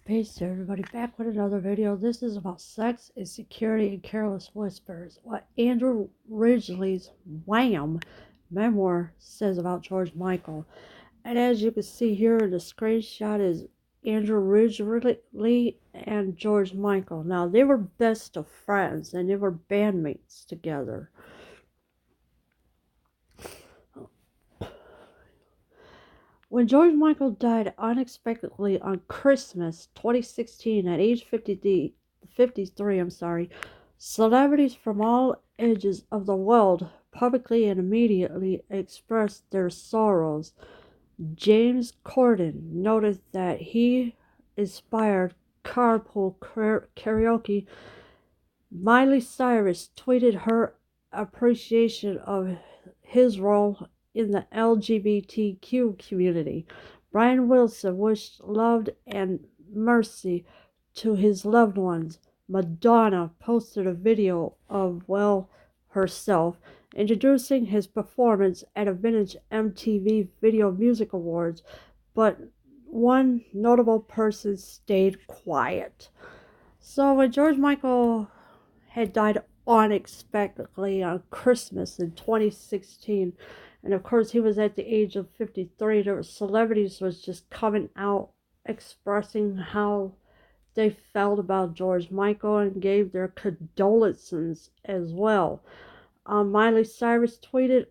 Peace to everybody, back with another video. This is about sex, insecurity, and careless whispers. What Andrew Ridgelet's Wham memoir says about George Michael. And as you can see here in the screenshot is Andrew Ridgelet and George Michael. Now, they were best of friends and they were bandmates together. When George Michael died unexpectedly on Christmas 2016 at age 53, celebrities from all edges of the world publicly and immediately expressed their sorrows. James Corden noted that he inspired carpool karaoke. Miley Cyrus tweeted her appreciation of his role in the LGBTQ community. Brian Wilson wished love and mercy to his loved ones. Madonna posted a video of, herself introducing his performance at a vintage MTV Video Music Awards, but one notable person stayed quiet. So when George Michael had died unexpectedly on Christmas in 2016, and of course he was at the age of 53, there were celebrities was just coming out expressing how they felt about George Michael and gave their condolences as well. Miley Cyrus tweeted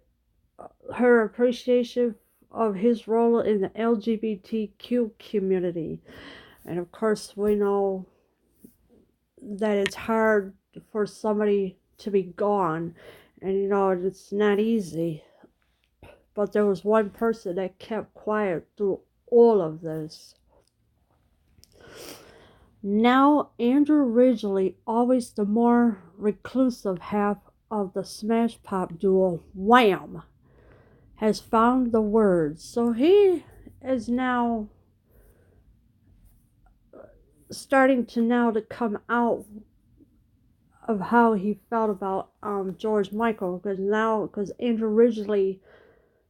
her appreciation of his role in the LGBTQ community. And of course we know that it's hard for somebody to be gone, and it's not easy, but there was one person that kept quiet through all of this. Now Andrew Ridgeley, always the more reclusive half of the smash pop duo Wham, has found the words, so he is now starting to come out of how he felt about George Michael, because Andrew Ridgeley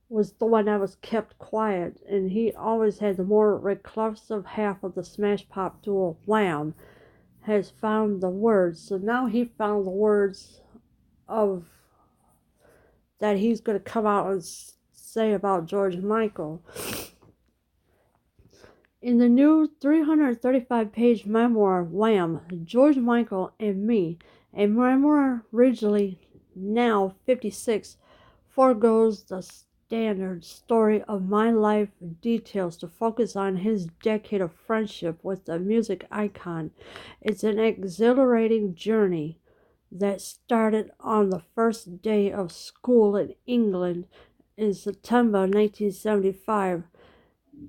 was the one that was kept quiet, and he always had the more reclusive half of the smash pop duo Wham has found the words. So now he found the words of that he's going to come out and say about George Michael. In the new 335-page memoir, Wham, George Michael and Me, a memoir Ridgeley, now 56, foregoes the standard story of my life details to focus on his decade of friendship with the music icon. It's an exhilarating journey that started on the first day of school in England in September 1975,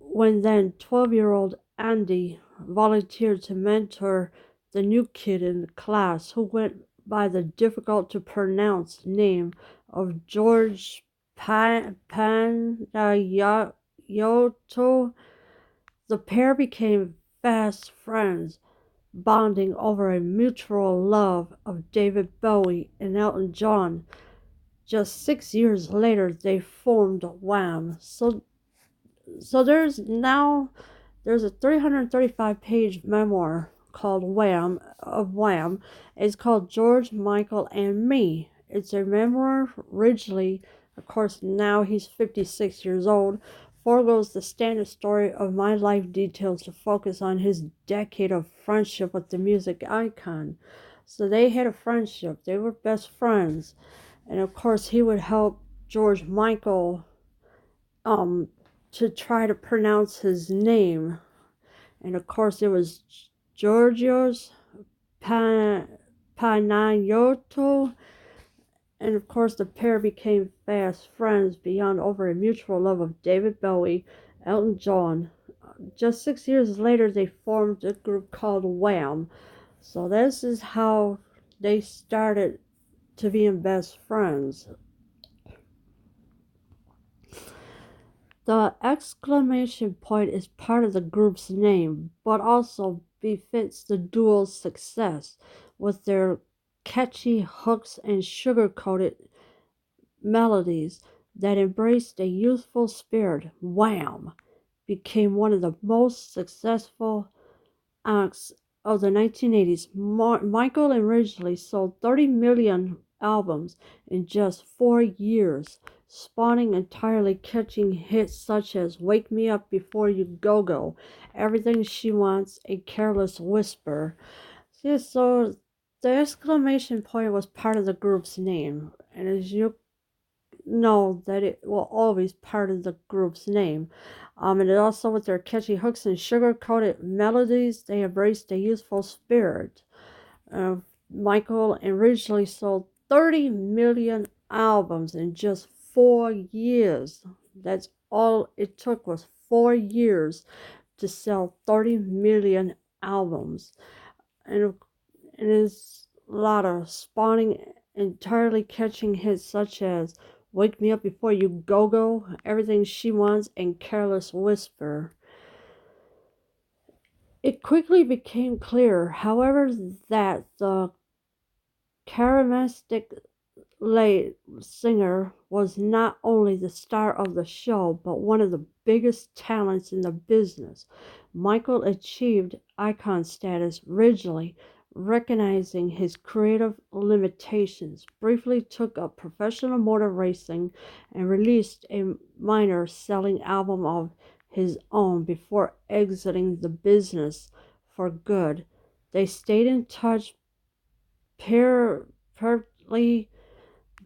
when then 12-year-old Andy volunteered to mentor the new kid in the class, who went by the difficult-to-pronounce name of George Panayoto. The pair became fast friends, bonding over a mutual love of David Bowie and Elton John. Just 6 years later, they formed Wham. So there's a 335-page memoir called Wham. It's called George Michael and Me. It's a memoir. Ridgeley, of course, now he's 56 years old, foregoes the standard story of my life details to focus on his decade of friendship with the music icon. So they had a friendship. They were best friends. And of course, he would help George Michael to try to pronounce his name. And of course, it was Georgios Panayoto. And of course, the pair became fast friends beyond over a mutual love of David Bowie, Elton John. Just 6 years later, they formed a group called Wham. So this is how they started to being best friends. The exclamation point is part of the group's name, but also befits the duo's success with their catchy hooks and sugar-coated melodies that embraced a youthful spirit. Wham! Became one of the most successful peaks of the 1980s, Michael and Ridgelet sold 30 million albums in just 4 years, spawning entirely catching hits such as Wake Me Up Before You Go Go, Everything She Wants, and Careless Whisper. Yeah, so the exclamation point was part of the group's name, and as you know that it will always part of the group's name. And it also with their catchy hooks and sugar-coated melodies, they embraced a youthful spirit. Uh, Michael originally sold 30 million albums in just 4 years. That's all it took was 4 years to sell 30 million albums. And it is a lot of spawning, entirely catching hits such as Wake Me Up Before You Go Go, Everything She Wants, and Careless Whisper. It quickly became clear, however, that the charismatic lead singer was not only the star of the show, but one of the biggest talents in the business. Michael achieved icon status originally, recognizing his creative limitations, briefly took up professional motor racing, and released a minor selling album of his own before exiting the business for good. They stayed in touch partly,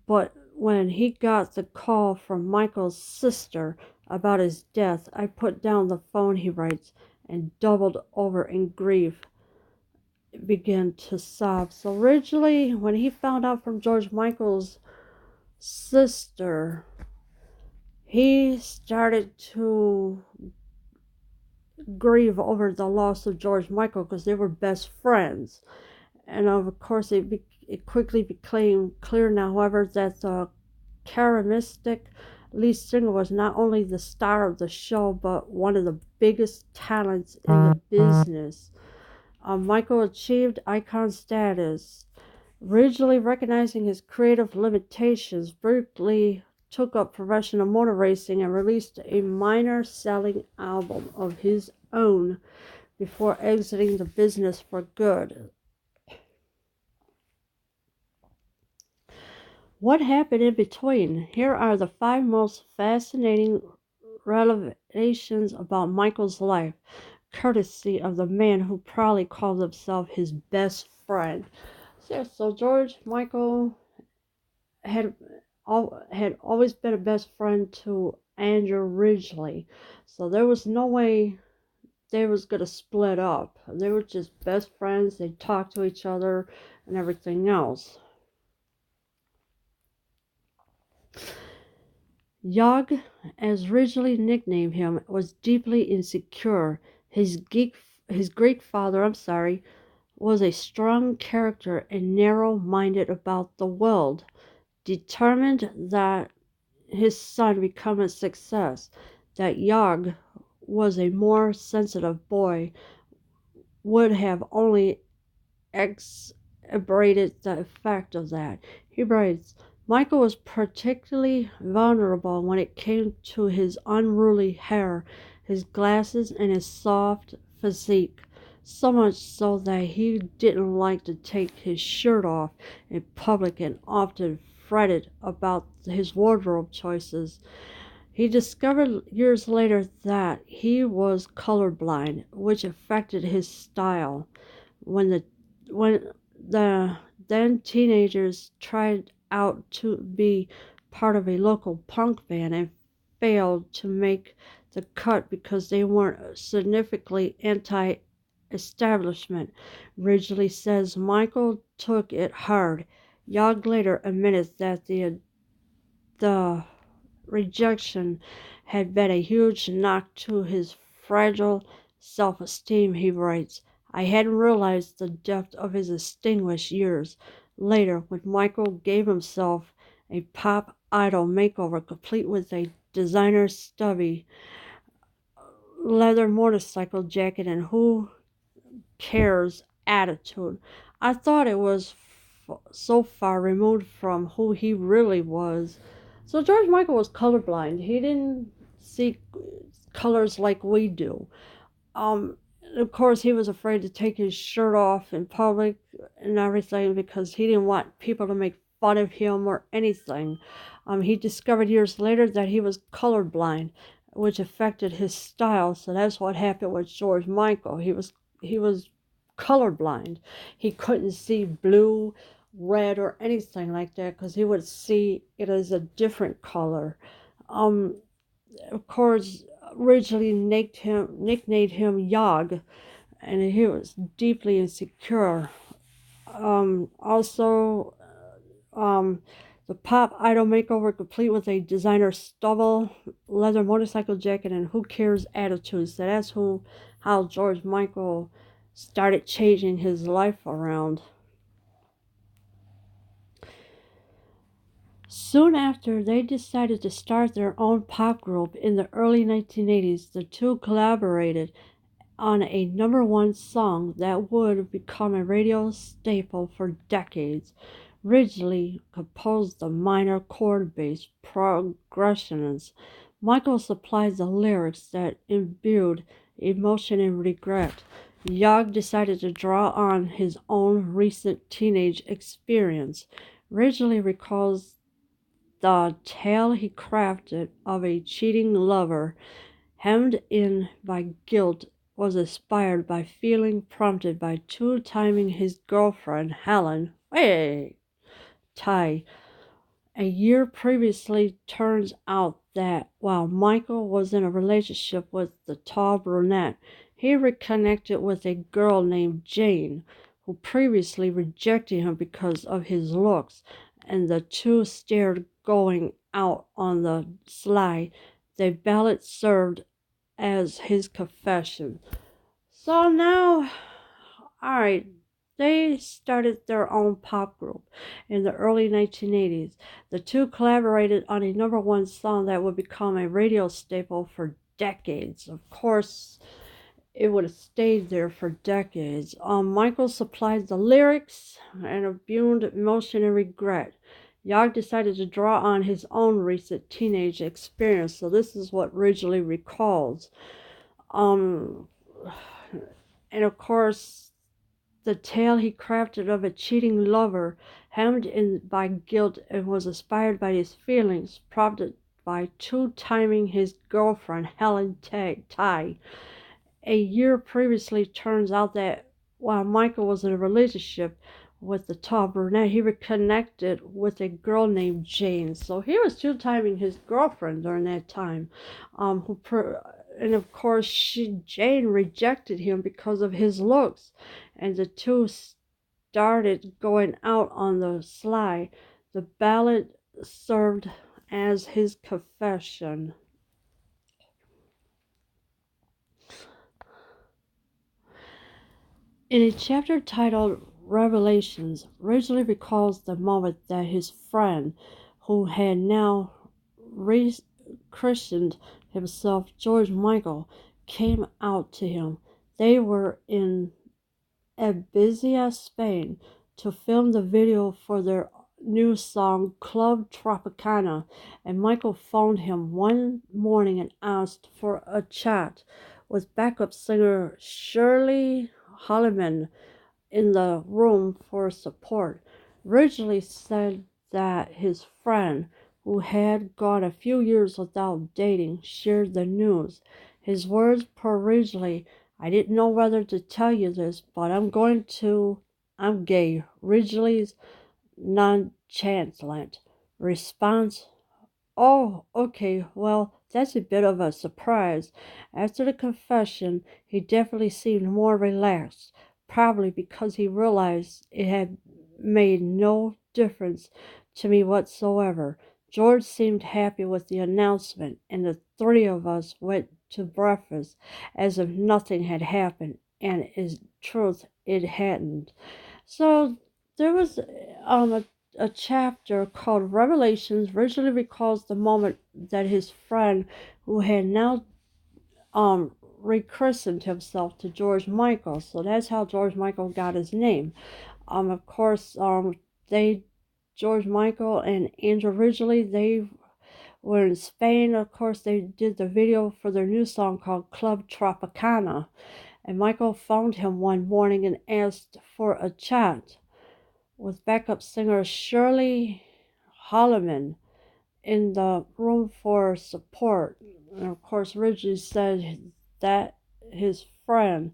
but when he got the call from Michael's sister about his death, I put down the phone, he writes, and doubled over in grief, began to sob. So originally, when he found out from George Michael's sister, he started to grieve over the loss of George Michael because they were best friends. And of course, it quickly became clear now, however, that the charismatic lead singer was not only the star of the show, but one of the biggest talents in the business. Michael achieved icon status, originally recognizing his creative limitations, briefly took up professional motor racing and released a minor selling album of his own before exiting the business for good. What happened in between? Here are the 5 most fascinating revelations about Michael's life, courtesy of the man who proudly called himself his best friend. So George Michael had always been a best friend to Andrew Ridgelet, so there was no way they was gonna split up. They were just best friends. They talked to each other and everything else. Yog, as Ridgelet nicknamed him, was deeply insecure. His Greek father, was a strong character and narrow-minded about the world, determined that his son become a success. That Yog was a more sensitive boy would have only exacerbated the effect of that. He writes, Michael was particularly vulnerable when it came to his unruly hair, his glasses, and his soft physique, so much so that he didn't like to take his shirt off in public and often fretted about his wardrobe choices. He discovered years later that he was colorblind, which affected his style. When the then teenagers tried out to be part of a local punk band and failed to make the cut because they weren't significantly anti-establishment. Ridgely says Michael took it hard. Yog later admitted that the rejection had been a huge knock to his fragile self-esteem, he writes. I hadn't realized the depth of his distinguished years. Later, when Michael gave himself a pop idol makeover complete with a designer stubby leather motorcycle jacket and who cares attitude, I thought it was so far removed from who he really was. So George Michael was colorblind. He didn't see colors like we do. Of course, he was afraid to take his shirt off in public and everything because he didn't want people to make fun of him or anything. He discovered years later that he was colorblind, which affected his style. So that's what happened with George Michael. He was colorblind. He couldn't see blue, red, or anything like that because he would see it as a different color. Um, of course, originally nicknamed him Yog, and he was deeply insecure. Also, the pop idol makeover complete with a designer stubble, leather motorcycle jacket, and who cares attitude. So that's how George Michael started changing his life around. Soon after, they decided to start their own pop group in the early 1980s. The two collaborated on a number 1 song that would become a radio staple for decades. Ridgelet composed the minor chord-based progressions. Michael supplied the lyrics that imbued emotion and regret. Yog decided to draw on his own recent teenage experience. Ridgelet recalls the tale he crafted of a cheating lover hemmed in by guilt was inspired by feeling prompted by two-timing his girlfriend Helen Ty a year previously. Turns out that while Michael was in a relationship with the tall brunette, he reconnected with a girl named Jane, who previously rejected him because of his looks, and the two started going out on the sly. The ballad served as his confession. So now, alright, they started their own pop group in the early 1980s. The two collaborated on a number 1 song that would become a radio staple for decades. Of course, it would have stayed there for decades. Michael supplied the lyrics and imbued emotion and regret. Yog decided to draw on his own recent teenage experience, so this is what Ridgeley recalls. Um, and of course, the tale he crafted of a cheating lover, hemmed in by guilt and was inspired by his feelings, prompted by two-timing his girlfriend Helen Ty. A year previously, turns out that while Michael was in a relationship with the tall brunette, he reconnected with a girl named Jane. So he was two-timing his girlfriend during that time, and of course Jane rejected him because of his looks, and the two started going out on the sly. The ballad served as his confession. In a chapter titled Revelations, Ridgely recalls the moment that his friend, who had now rechristened himself George Michael, came out to him. They were in Ibiza, Spain, to film the video for their new song Club Tropicana, and Michael phoned him one morning and asked for a chat with backup singer Shirley Holliman in the room for support. Ridgely said that his friend, who had gone a few years without dating, shared the news. His words per Ridgely: "I didn't know whether to tell you this, but I'm going to. I'm gay." Ridgely's nonchalant response: "Oh, okay, well, that's a bit of a surprise." After the confession, he definitely seemed more relaxed, probably because he realized it had made no difference to me whatsoever. George seemed happy with the announcement, and the three of us went to breakfast as if nothing had happened, and in truth, it hadn't. So there was a chapter called Revelations. Originally recalls the moment that his friend, who had now rechristened himself to George Michael. So that's how George Michael got his name. Of course, George Michael and Andrew Ridgely, they were in Spain. Of course, they did the video for their new song called Club Tropicana. and Michael phoned him one morning and asked for a chat with backup singer Shirley Holloman in the room for support. And of course, Ridgelet said that his friend,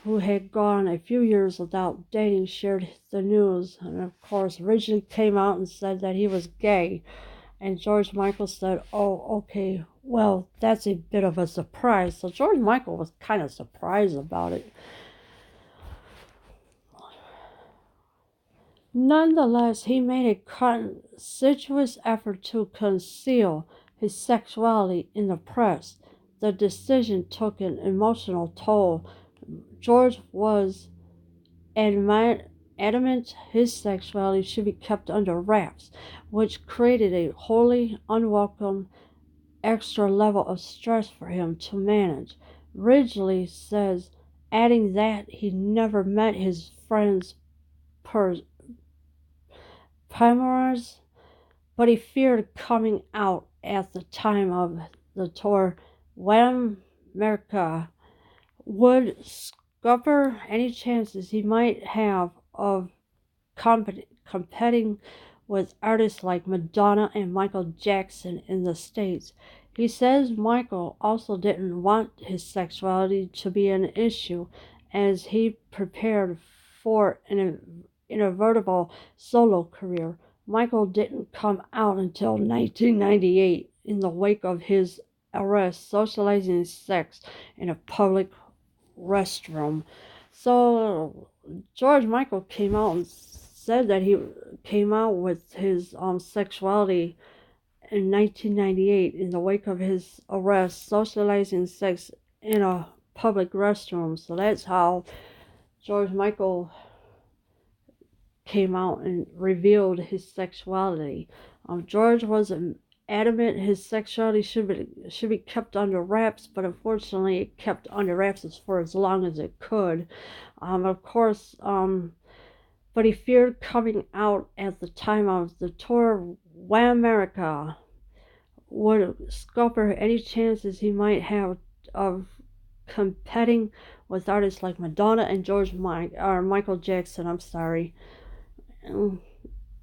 who had gone a few years without dating, shared the news. And of course, Ridgelet came out and said that he was gay. And George Michael said, "Oh, okay, well, that's a bit of a surprise." So George Michael was kind of surprised about it. Nonetheless, he made a conscientious effort to conceal his sexuality in the press. The decision took an emotional toll. George was adamant his sexuality should be kept under wraps, which created a wholly unwelcome extra level of stress for him to manage. Ridgelet says, adding that he never met his friend's Memoirs, but he feared coming out at the time of the tour. Wham America would scupper any chances he might have of competing with artists like Madonna and Michael Jackson in the States. He says Michael also didn't want his sexuality to be an issue as he prepared for an inevitable solo career. Michael didn't come out until 1998 in the wake of his arrest, socializing sex in a public restroom. So George Michael came out and said that he came out with his sexuality in 1998 in the wake of his arrest, socializing sex in a public restroom. So that's how George Michael came out and revealed his sexuality. George was adamant his sexuality should be kept under wraps, but unfortunately it kept under wraps for as long as it could. Of course, but he feared coming out at the time of the tour. Wham America would scupper any chances he might have of competing with artists like Madonna and Michael Jackson. I'm sorry.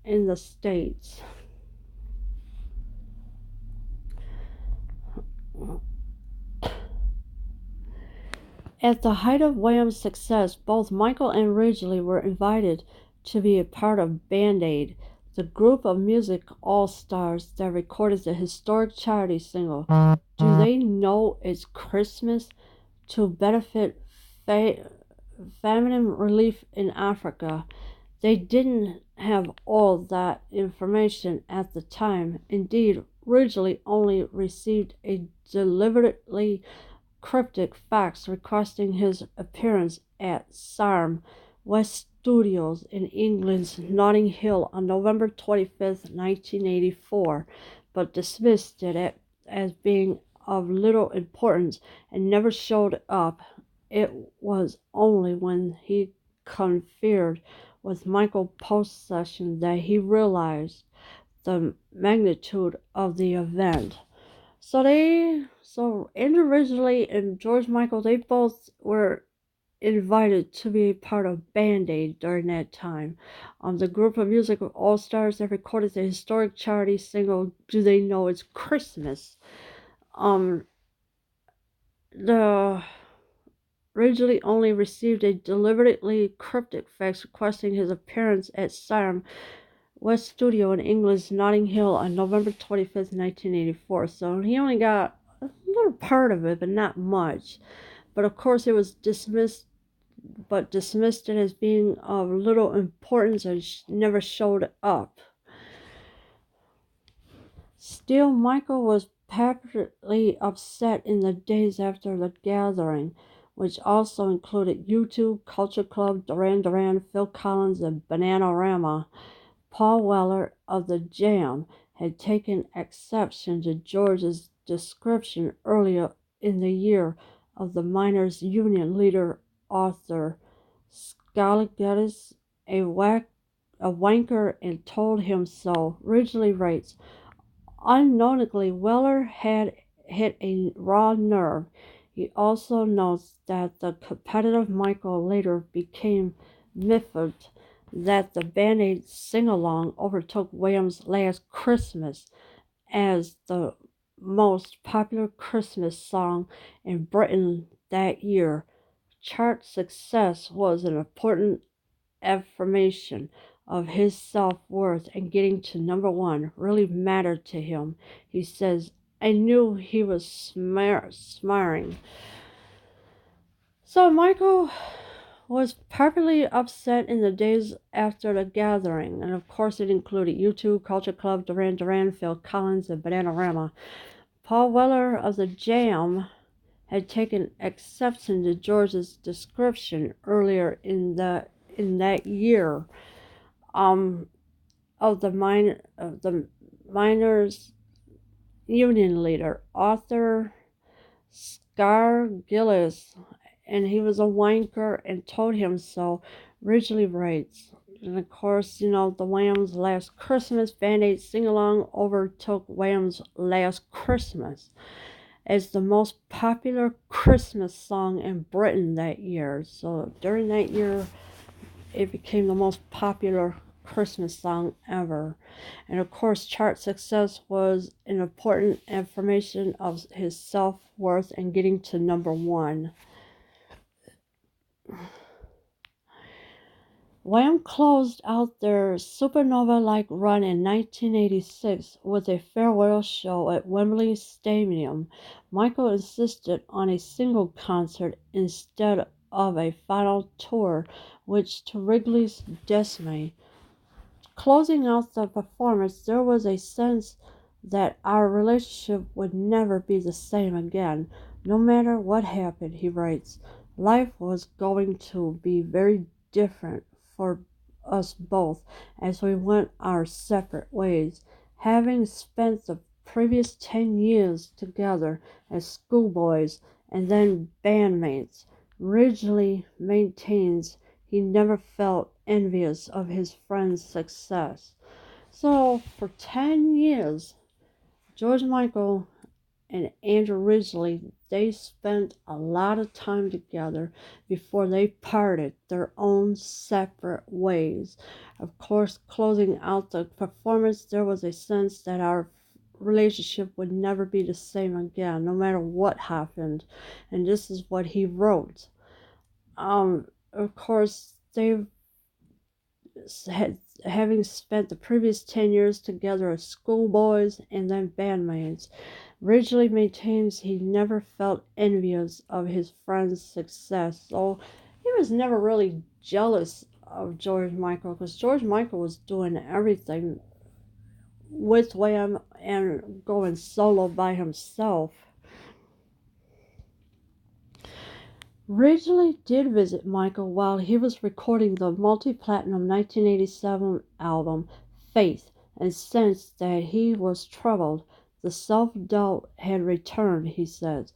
In the States. At the height of Wham's success, both Michael and Ridgelet were invited to be a part of Band Aid, the group of music all-stars that recorded the historic charity single "Do They Know It's Christmas" to benefit famine relief in Africa. They didn't have all that information at the time. Indeed, Ridgelet only received a deliberately cryptic fax requesting his appearance at SARM West Studios in England's Notting Hill on November 25, 1984, but dismissed it as being of little importance and never showed up. It was only when he conferred with Michael post-session that he realized the magnitude of the event. So individually and George Michael, they both were invited to be a part of Band Aid during that time. The group of music all-stars that recorded the historic charity single "Do They Know It's Christmas." The Ridgelet only received a deliberately cryptic fax requesting his appearance at SARM West Studio in England's Notting Hill on November 25th, 1984. So he only got a little part of it, but not much. But of course, it was dismissed it as being of little importance and never showed up. Still, Michael was passionately upset in the days after the gathering, which also included U2, Culture Club, Duran Duran, Phil Collins, and Bananarama. Paul Weller of the Jam had taken exception to George's description earlier in the year of the miners' union leader Arthur Scaligattis, a wanker, and told him so. Ridgelet writes, unknowingly, Weller had hit a raw nerve. He also notes that the competitive Michael later became miffed that the Band-Aid sing-along overtook Wham's Last Christmas as the most popular Christmas song in Britain that year. Chart success was an important affirmation of his self-worth, and getting to number one really mattered to him. He says, I knew he was smiling. So Michael was perfectly upset in the days after the gathering, and of course it included U2, Culture Club, Duran Duran, Phil Collins, and Bananarama. Paul Weller of the Jam had taken exception to George's description earlier in that year of the miners' union leader, Arthur Gillis, and he was a wanker and told him so. Ridgelet writes, and of course, the Wham's Last Christmas Band-Aid sing-along overtook Wham's Last Christmas as the most popular Christmas song in Britain that year. So during that year, it became the most popular Christmas song ever. And of course, chart success was an important affirmation of his self-worth and getting to number one. Wham closed out their Supernova-like run in 1986 with a farewell show at Wembley Stadium. Michael insisted on a single concert instead of a final tour, which to Wrigley's dismay. Closing out the performance, there was a sense that our relationship would never be the same again. No matter what happened, he writes, life was going to be very different for us both as we went our separate ways. Having spent the previous 10 years together as schoolboys and then bandmates, Ridgelet maintains he never felt envious of his friend's success. So for 10 years, George Michael and Andrew Ridgelet, they spent a lot of time together before they parted their own separate ways. Of course, closing out the performance, there was a sense that our relationship would never be the same again, no matter what happened. And this is what he wrote. Of course, having spent the previous 10 years together as schoolboys and then bandmates, Ridgelet maintains he never felt envious of his friend's success. So he was never really jealous of George Michael, because George Michael was doing everything with Wham and going solo by himself. Ridgelet did visit Michael while he was recording the multi-platinum 1987 album Faith, and sensed that he was troubled. The self-doubt had returned, he says,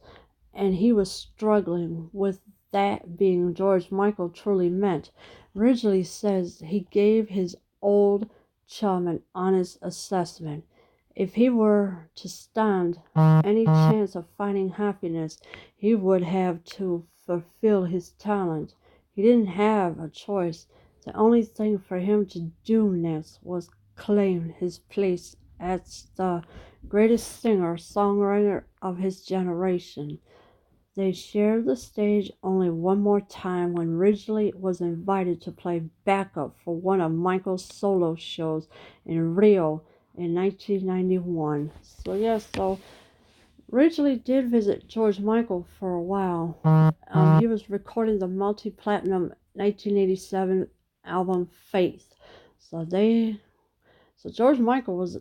and he was struggling with that being George Michael truly meant. Ridgelet says he gave his old chum an honest assessment. If he were to stand any chance of finding happiness, he would have to fulfill his talent. He didn't have a choice. The only thing for him to do next was claim his place as the greatest singer-songwriter of his generation. They shared the stage only one more time when Ridgelet was invited to play backup for one of Michael's solo shows in Rio in 1991. So Ridgelet did visit George Michael for a while. He was recording the multi-platinum 1987 album Faith. So George Michael was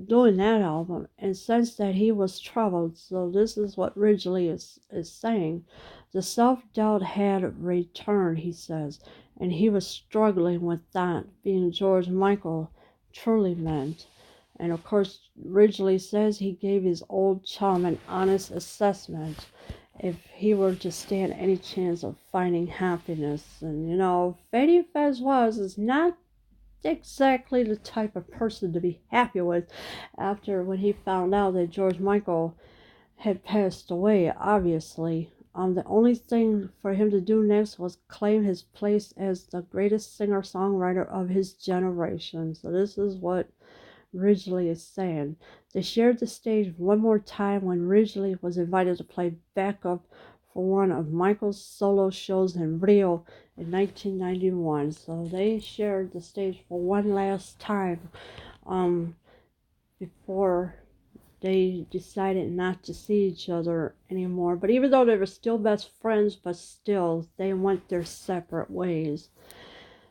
doing that album and sensed that he was troubled. So this is what Ridgelet is saying. The self-doubt had returned, he says, and he was struggling with that, being George Michael truly meant. And of course, Ridgelet says he gave his old chum an honest assessment if he were to stand any chance of finding happiness. And Fede Fazwaz is not exactly the type of person to be happy with after when he found out that George Michael had passed away, obviously. The only thing for him to do next was claim his place as the greatest singer-songwriter of his generation. So this is what Ridgelet is saying. They shared the stage one more time when Ridgelet was invited to play backup for one of Michael's solo shows in Rio in 1991. So they shared the stage for one last time before they decided not to see each other anymore. But even though they were still best friends, but still, they went their separate ways.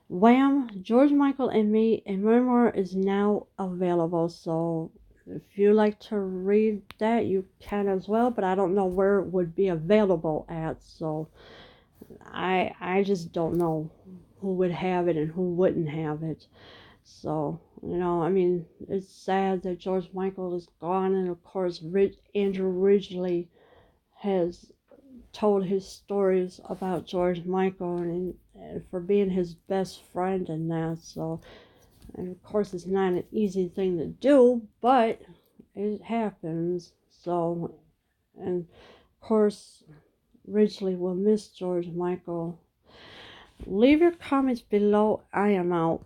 Wham, George Michael and Me, and Memoir is now available. So if you like to read that, you can as well. But I don't know where it would be available at. So I just don't know who would have it and who wouldn't have it. So, I mean, it's sad that George Michael is gone, and of course, Andrew Ridgeley has told his stories about George Michael and for being his best friend and that. So, and of course, it's not an easy thing to do, but it happens. So, and of course, Ridgeley will miss George Michael. Leave your comments below. I am out.